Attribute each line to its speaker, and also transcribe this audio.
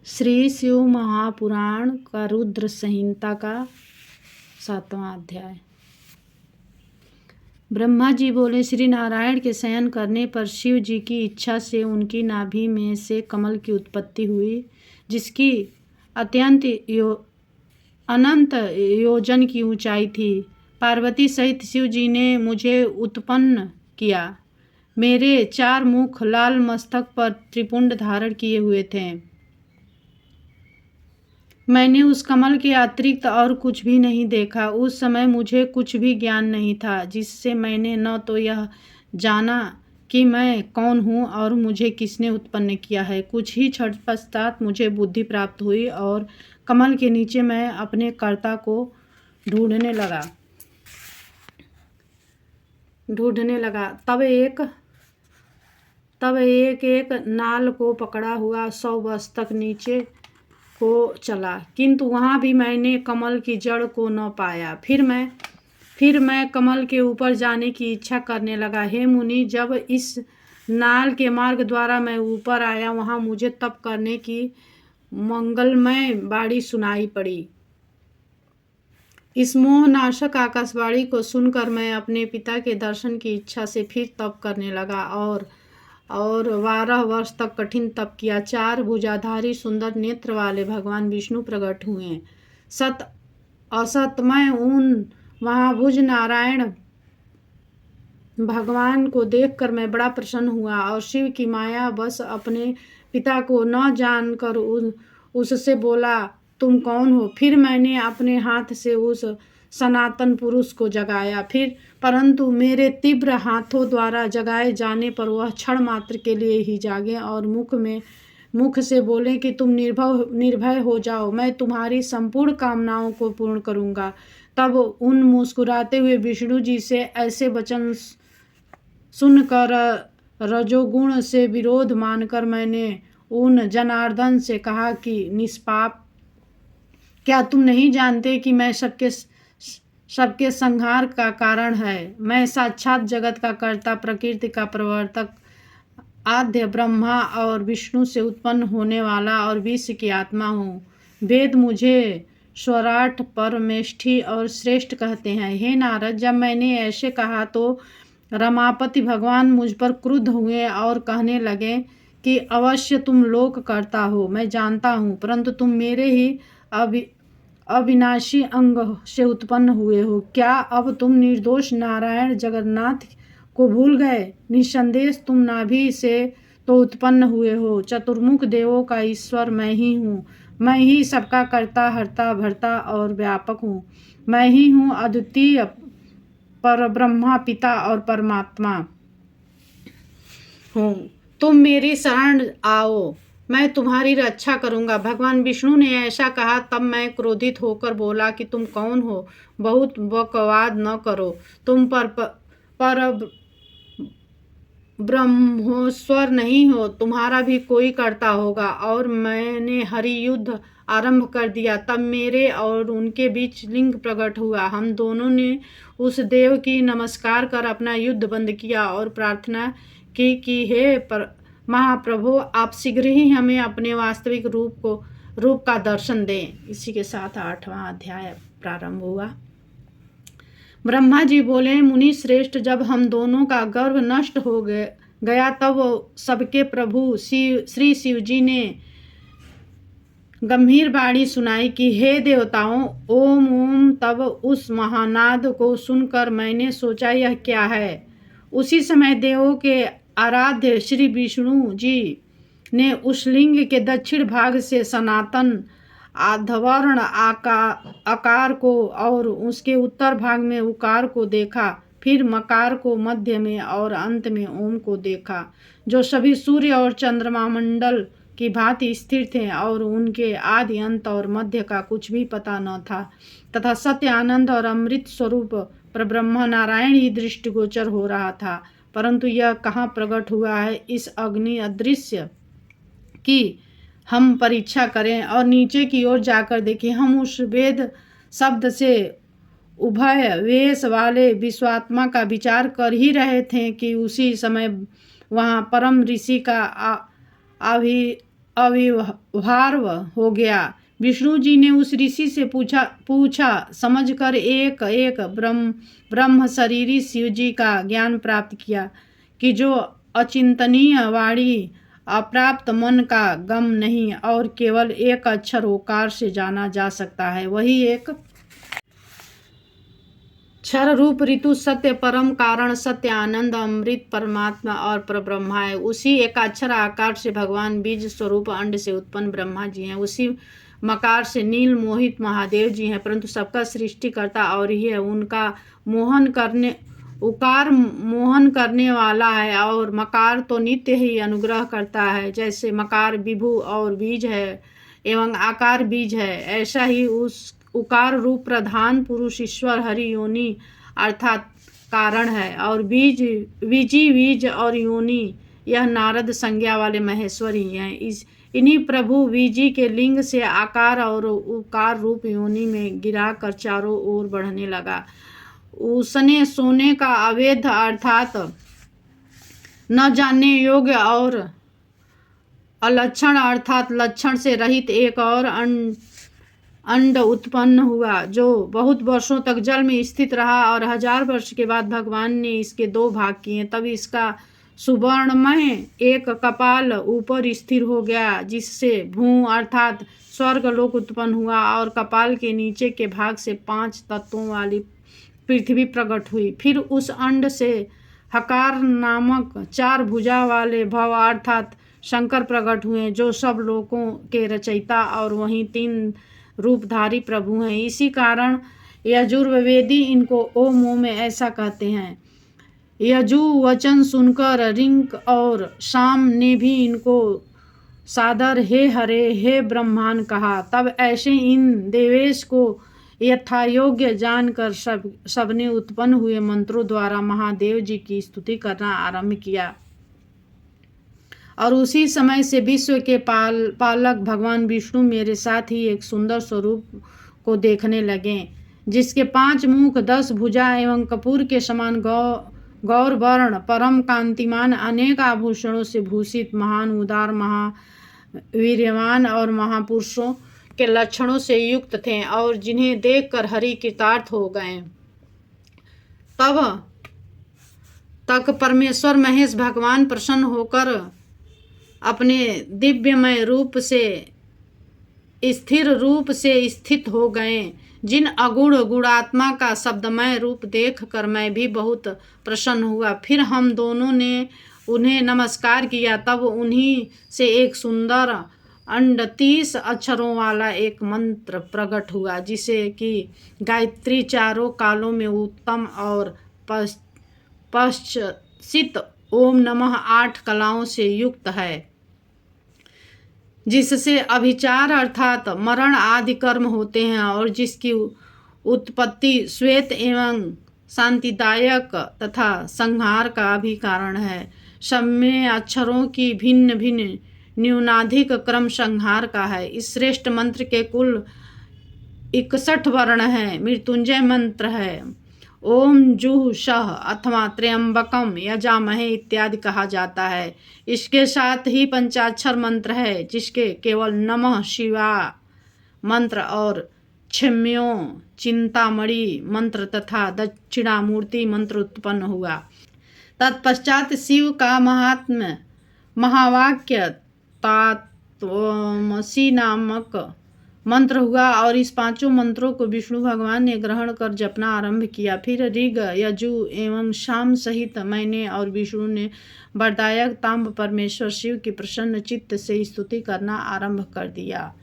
Speaker 1: श्री शिव महापुराण का रुद्र संहिता का 7वां अध्याय। ब्रह्मा जी बोले, श्री नारायण के शयन करने पर शिव जी की इच्छा से उनकी नाभि में से कमल की उत्पत्ति हुई, जिसकी अनंत योजन की ऊंचाई थी। पार्वती सहित शिव जी ने मुझे उत्पन्न किया। मेरे 4 मुख लाल मस्तक पर त्रिपुंड धारण किए हुए थे। मैंने उस कमल के अतिरिक्त और कुछ भी नहीं देखा। उस समय मुझे कुछ भी ज्ञान नहीं था, जिससे मैंने न तो यह जाना कि मैं कौन हूँ और मुझे किसने उत्पन्न किया है। कुछ ही क्षण पश्चात मुझे बुद्धि प्राप्त हुई और कमल के नीचे मैं अपने कर्ता को ढूंढने लगा। तब एक नाल को पकड़ा हुआ 100 वर्ष तक नीचे को चला, किंतु वहाँ भी मैंने कमल की जड़ को न पाया। फिर मैं कमल के ऊपर जाने की इच्छा करने लगा। हे मुनि, जब इस नाल के मार्ग द्वारा मैं ऊपर आया, वहाँ मुझे तप करने की मंगलमय वाणी सुनाई पड़ी। इस मोहनाशक आकाशवाणी को सुनकर मैं अपने पिता के दर्शन की इच्छा से फिर तप करने लगा और 12 वर्ष तक कठिन तप किया। 4 भुजाधारी सुंदर नेत्र वाले भगवान विष्णु प्रकट हुए। सत असत मैं उन महाभुज नारायण भगवान को देखकर मैं बड़ा प्रसन्न हुआ और शिव की माया बस अपने पिता को न जानकर उससे बोला, तुम कौन हो? फिर मैंने अपने हाथ से उस सनातन पुरुष को जगाया, परंतु मेरे तीव्र हाथों द्वारा जगाए जाने पर वह क्षण मात्र के लिए ही जागे और मुख से बोले कि तुम निर्भय हो जाओ, मैं तुम्हारी संपूर्ण कामनाओं को पूर्ण करूंगा। तब उन मुस्कुराते हुए विष्णु जी से ऐसे वचन सुनकर रजोगुण से विरोध मानकर मैंने उन जनार्दन से कहा कि निष्पाप, क्या तुम नहीं जानते कि मैं सबके संहार का कारण है? मैं साक्षात जगत का कर्ता, प्रकृति का प्रवर्तक, आद्य ब्रह्मा और विष्णु से उत्पन्न होने वाला और विश्व की आत्मा हूँ। वेद मुझे स्वराट, परमेष्ठी और श्रेष्ठ कहते हैं। हे नारद, जब मैंने ऐसे कहा तो रमापति भगवान मुझ पर क्रुद्ध हुए और कहने लगे कि अवश्य तुम लोक करता हो, मैं जानता हूँ, परंतु तुम मेरे ही अविनाशी अंग से उत्पन्न हुए हो। क्या अब तुम निर्दोष नारायण जगन्नाथ को भूल गए? निसंदेह तुम नाभि से तो उत्पन्न हुए हो। चतुर्मुख देवों का ईश्वर मैं ही हूँ। मैं ही सबका कर्ता, हर्ता, भर्ता और व्यापक हूँ। मैं ही हूँ अद्वितीय परब्रह्मा, पिता और परमात्मा हूँ। तुम मेरी शरण आओ, मैं तुम्हारी रक्षा करूंगा। भगवान विष्णु ने ऐसा कहा। तब मैं क्रोधित होकर बोला कि तुम कौन हो? बहुत बकवाद न करो। तुम पर ब्रह्मोश्वर नहीं हो, तुम्हारा भी कोई करता होगा। और मैंने हरि युद्ध आरंभ कर दिया। तब मेरे और उनके बीच लिंग प्रकट हुआ। हम दोनों ने उस देव की नमस्कार कर अपना युद्ध बंद किया और प्रार्थना की कि हे महाप्रभु, आप शीघ्र ही हमें अपने वास्तविक रूप का दर्शन दें। इसी के साथ 8वां अध्याय प्रारंभ हुआ। ब्रह्मा जी बोले, मुनि श्रेष्ठ, जब हम दोनों का गर्व नष्ट हो गया तब सबके प्रभु श्री शिव जी ने गंभीर वाणी सुनाई कि हे देवताओं, ओम ओम। तब उस महानाद को सुनकर मैंने सोचा, यह क्या है? उसी समय देवों के आराध्य श्री विष्णु जी ने उस लिंग के दक्षिण भाग से सनातन आधवर्ण आकार को और उसके उत्तर भाग में उकार को देखा। फिर मकार को मध्य में और अंत में ओम को देखा, जो सभी सूर्य और चंद्रमा मंडल की भांति स्थिर थे और उनके आदि अंत और मध्य का कुछ भी पता न था, तथा सत्य, आनंद और अमृत स्वरूप परब्रह्म नारायण ही दृष्टिगोचर हो रहा था। परंतु यह कहाँ प्रकट हुआ है? इस अग्नि अदृश्य की हम परीक्षा करें और नीचे की ओर जाकर देखें। हम उस वेद शब्द से उभय वेश वाले विश्वात्मा का विचार कर ही रहे थे कि उसी समय वहाँ परम ऋषि का आविर्भाव हो गया। विष्णु जी ने उस ऋषि से पूछा समझकर एक एक ब्रह्म शरीरी शिव जी का ज्ञान प्राप्त किया कि जो अचिंतनीय वाणी अप्राप्त मन का गम नहीं और केवल एक अक्षर ओकार से जाना जा सकता है, वही एक क्षर रूप ऋतु सत्य परम कारण सत्य आनंद अमृत परमात्मा और परब्रह्मा है। उसी एकाक्षर आकार से भगवान बीज स्वरूप अंड से उत्पन्न ब्रह्मा जी हैं। उसी मकार से नील मोहित महादेव जी हैं, परंतु सबका सृष्टिकर्ता और ही है। उनका उकार मोहन करने वाला है और मकार तो नित्य ही अनुग्रह करता है। जैसे मकार विभु और बीज है एवं आकार बीज है, ऐसा ही उस उकार रूप प्रधान पुरुष ईश्वर हरि योनि अर्थात कारण है और बीज और योनि यह नारद संज्ञा वाले महेश्वर ही हैं। इन्हीं प्रभु बीजी के लिंग से आकार और उकार रूप योनि में गिरा कर चारों ओर बढ़ने लगा। उसने सोने का अवैध अर्थात न जानने योग्य और अलक्षण अर्थात लक्षण से रहित एक और अंड उत्पन्न हुआ जो बहुत वर्षों तक जल में स्थित रहा और 1000 वर्ष के बाद भगवान ने इसके 2 भाग किए। तब इसका सुवर्णमय एक कपाल ऊपर स्थिर हो गया जिससे भू अर्थात स्वर्ग लोक उत्पन्न हुआ और कपाल के नीचे के भाग से 5 तत्वों वाली पृथ्वी प्रकट हुई। फिर उस अंड से हकार नामक 4 भुजा वाले भव अर्थात शंकर प्रकट हुए जो सब लोकों के रचयिता और वहीं 3 रूपधारी प्रभु हैं। इसी कारण यजुर्वेदी इनको ओम ओम में ऐसा कहते हैं। यजु वचन सुनकर रिंक और शाम ने भी इनको सादर हे हरे हे ब्रह्मान कहा। तब ऐसे इन देवेश को यथायोग्य जानकर सबने उत्पन्न हुए मंत्रों द्वारा महादेव जी की स्तुति करना आरंभ किया और उसी समय से विश्व के पालक भगवान विष्णु मेरे साथ ही एक सुंदर स्वरूप को देखने लगे जिसके 5 मुख 10 भुजा एवं कपूर के समान गौर वर्ण परम कांतिमान अनेक आभूषणों से भूषित महान उदार महावीर्यवान और महापुरुषों के लक्षणों से युक्त थे और जिन्हें देखकर हरि कृतार्थ हो गए। तब तक परमेश्वर महेश भगवान प्रसन्न होकर अपने दिव्यमय रूप से स्थिर रूप से स्थित हो गए। जिन अगुण गुणात्मा का शब्दमय रूप देखकर मैं भी बहुत प्रसन्न हुआ। फिर हम दोनों ने उन्हें नमस्कार किया। तब उन्हीं से एक सुंदर अंड 30 अक्षरों वाला एक मंत्र प्रकट हुआ जिसे कि गायत्री चारों कालों में उत्तम और पश्चित ओम नमः 8 कलाओं से युक्त है जिससे अभिचार अर्थात मरण आदि कर्म होते हैं और जिसकी उत्पत्ति श्वेत एवं शांतिदायक तथा संहार का भी कारण है। सब में अक्षरों की भिन्न भिन्न न्यूनाधिक क्रम संहार का है। इस श्रेष्ठ मंत्र के कुल 61 वर्ण हैं। मृत्युंजय मंत्र है ओम जुः सः अथवा त्र्यंबकम यजामहे इत्यादि कहा जाता है। इसके साथ ही पंचाक्षर मंत्र है जिसके केवल नमः शिवा मंत्र और क्षम्यो चिंतामणि मंत्र तथा दक्षिणामूर्ति मंत्र उत्पन्न हुआ। तत्पश्चात शिव का महात्म्य महावाक्य तत्त्वमसि नामक मंत्र हुआ और इस 5 मंत्रों को विष्णु भगवान ने ग्रहण कर जपना आरंभ किया। फिर ऋग यजु एवं शाम सहित मैंने और विष्णु ने वरदायक ताम्ब परमेश्वर शिव की प्रसन्न चित्त से स्तुति करना आरंभ कर दिया।